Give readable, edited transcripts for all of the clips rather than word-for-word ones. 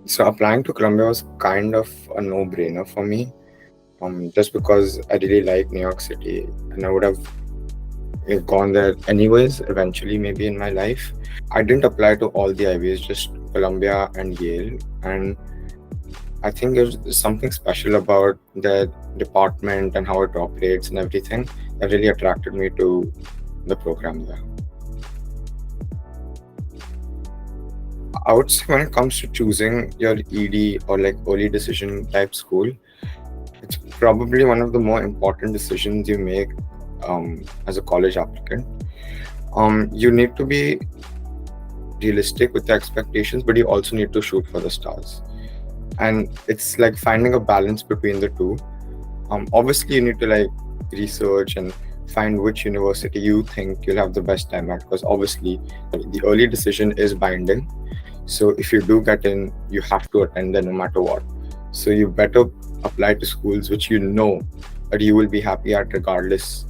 So applying to Columbia was kind of a no-brainer for me. Just because I really like New York City, and I would have gone there anyways, eventually, maybe in my life. I didn't apply to all the Ivies, just Columbia and Yale. And I think there's something special about the department and how it operates and everything that really attracted me to the program there. I would say when it comes to choosing your ED or like early decision type school, it's probably one of the more important decisions you make as a college applicant. You need to be realistic with the expectations, but you also need to shoot for the stars. And it's like finding a balance between the two. Obviously, you need to like research and find which university you think you'll have the best time at, because obviously the early decision is binding. So if you do get in, you have to attend them no matter what. So you better apply to schools which you know that you will be happy at regardless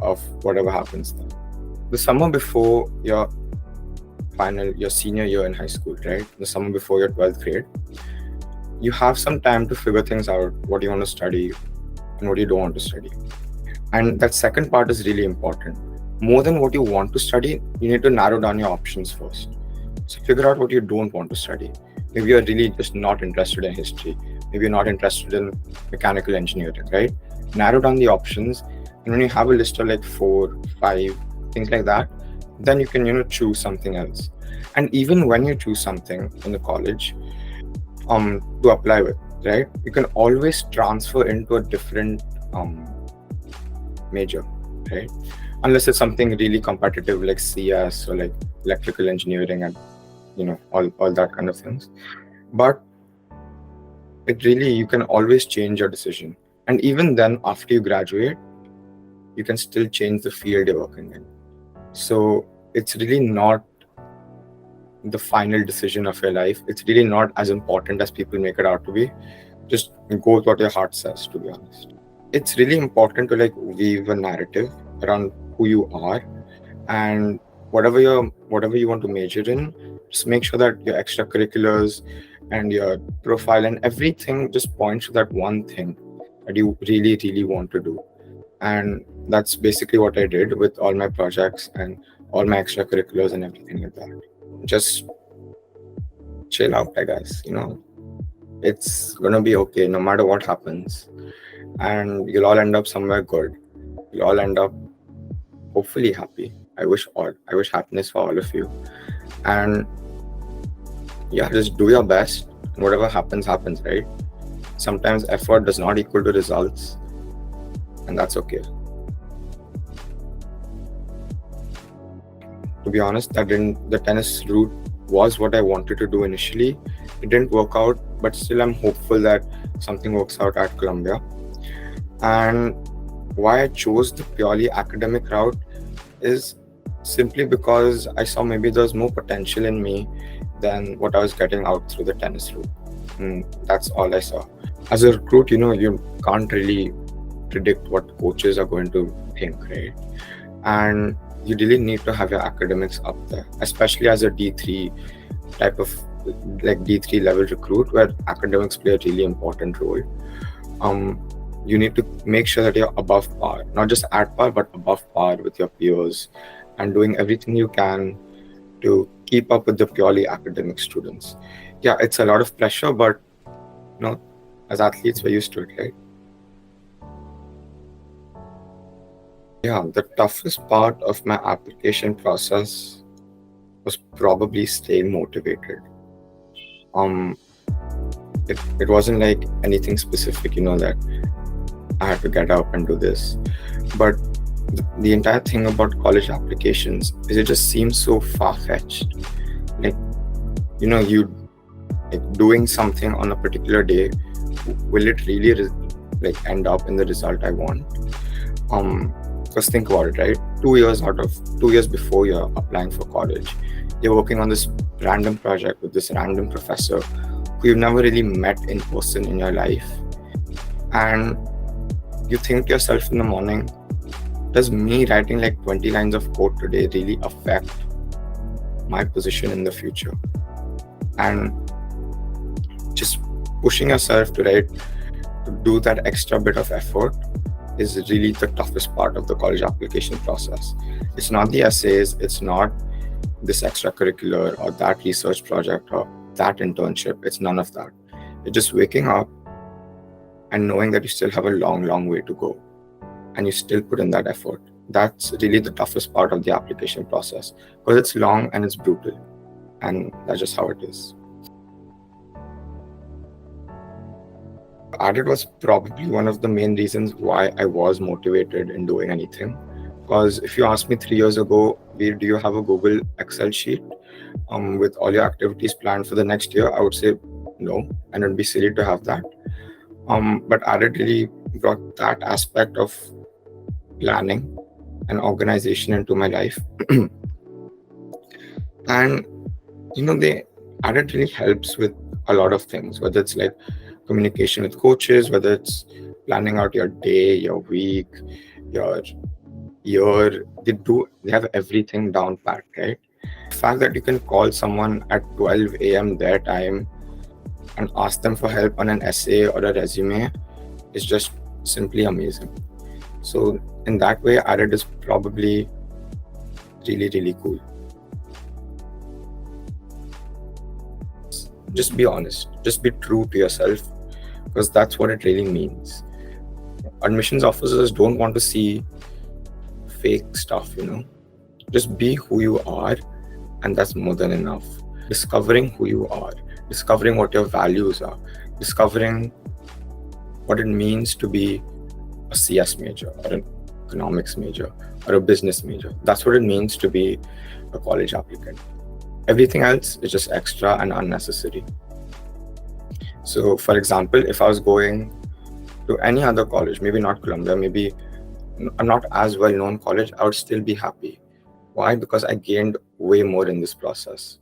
of whatever happens then. The summer before your senior year in high school, right? The summer before your 12th grade, you have some time to figure things out, what you want to study and what you don't want to study. And that second part is really important. More than what you want to study, you need to narrow down your options first. So figure out what you don't want to study. Maybe you're really just not interested in history. Maybe you're not interested in mechanical engineering, right? Narrow down the options. And when you have a list of like 4, 5, things like that, then you can, choose something else. And even when you choose something in the college to apply with, right? You can always transfer into a different major, right? Unless it's something really competitive like CS or like electrical engineering and all that kind of things. But it really, you can always change your decision. And even then, after you graduate, you can still change the field you're working in. So it's really not the final decision of your life. It's really not as important as people make it out to be. Just go with what your heart says, to be honest. It's really important to like weave a narrative around who you are, and whatever you want to major in, just make sure that your extracurriculars and your profile and everything just points to that one thing that you really, really want to do. And that's basically what I did with all my projects and all my extracurriculars and everything like that. Just chill out, I guess. It's gonna be okay no matter what happens, and you'll all end up somewhere good. You'll all end up hopefully happy. I wish happiness for all of you. And yeah, just do your best. Whatever happens, right? Sometimes effort does not equal to results, and that's okay. To be honest, the tennis route was what I wanted to do initially. It didn't work out, but still I'm hopeful that something works out at Columbia. And why I chose the purely academic route is simply because I saw maybe there's more potential in me than what I was getting out through the tennis route. And that's all I saw. As a recruit, you can't really predict what coaches are going to think, right? And you really need to have your academics up there, especially as a D3 type of like D3 level recruit, where academics play a really important role. You need to make sure that you're above par, not just at par, but above par with your peers, and doing everything you can to keep up with the purely academic students. Yeah, it's a lot of pressure, but as athletes, we're used to it, right? Yeah, the toughest part of my application process was probably staying motivated. It wasn't like anything specific, that I had to get up and do this. But the entire thing about college applications is it just seems so far-fetched. Like, you like doing something on a particular day, will it really end up in the result I want? Because think about it, right? 2 years before you're applying for college, you're working on this random project with this random professor who you've never really met in person in your life. And you think to yourself in the morning, does me writing like 20 lines of code today really affect my position in the future? And pushing yourself to write, to do that extra bit of effort is really the toughest part of the college application process. It's not the essays, it's not this extracurricular or that research project or that internship. It's none of that. It's just waking up and knowing that you still have a long, long way to go and you still put in that effort. That's really the toughest part of the application process because it's long and it's brutal. And that's just how it is. Added was probably one of the main reasons why I was motivated in doing anything. Because if you asked me 3 years ago, Veer, do you have a Google Excel sheet with all your activities planned for the next year? I would say no, and it'd be silly to have that. But Added really brought that aspect of planning and organization into my life. And they Added really helps with a lot of things, whether it's like communication with coaches, whether it's planning out your day, your week, your year. They have everything down pat, right? The fact that you can call someone at 12 a.m. their time and ask them for help on an essay or a resume is just simply amazing. So in that way, Added is probably really, really cool. Just be honest, just be true to yourself, because that's what it really means. Admissions officers don't want to see fake stuff, Just be who you are, and that's more than enough. Discovering who you are, discovering what your values are, discovering what it means to be a CS major or an economics major or a business major. That's what it means to be a college applicant. Everything else is just extra and unnecessary. So, for example, if I was going to any other college, maybe not Columbia, maybe a not as well-known college, I would still be happy. Why? Because I gained way more in this process.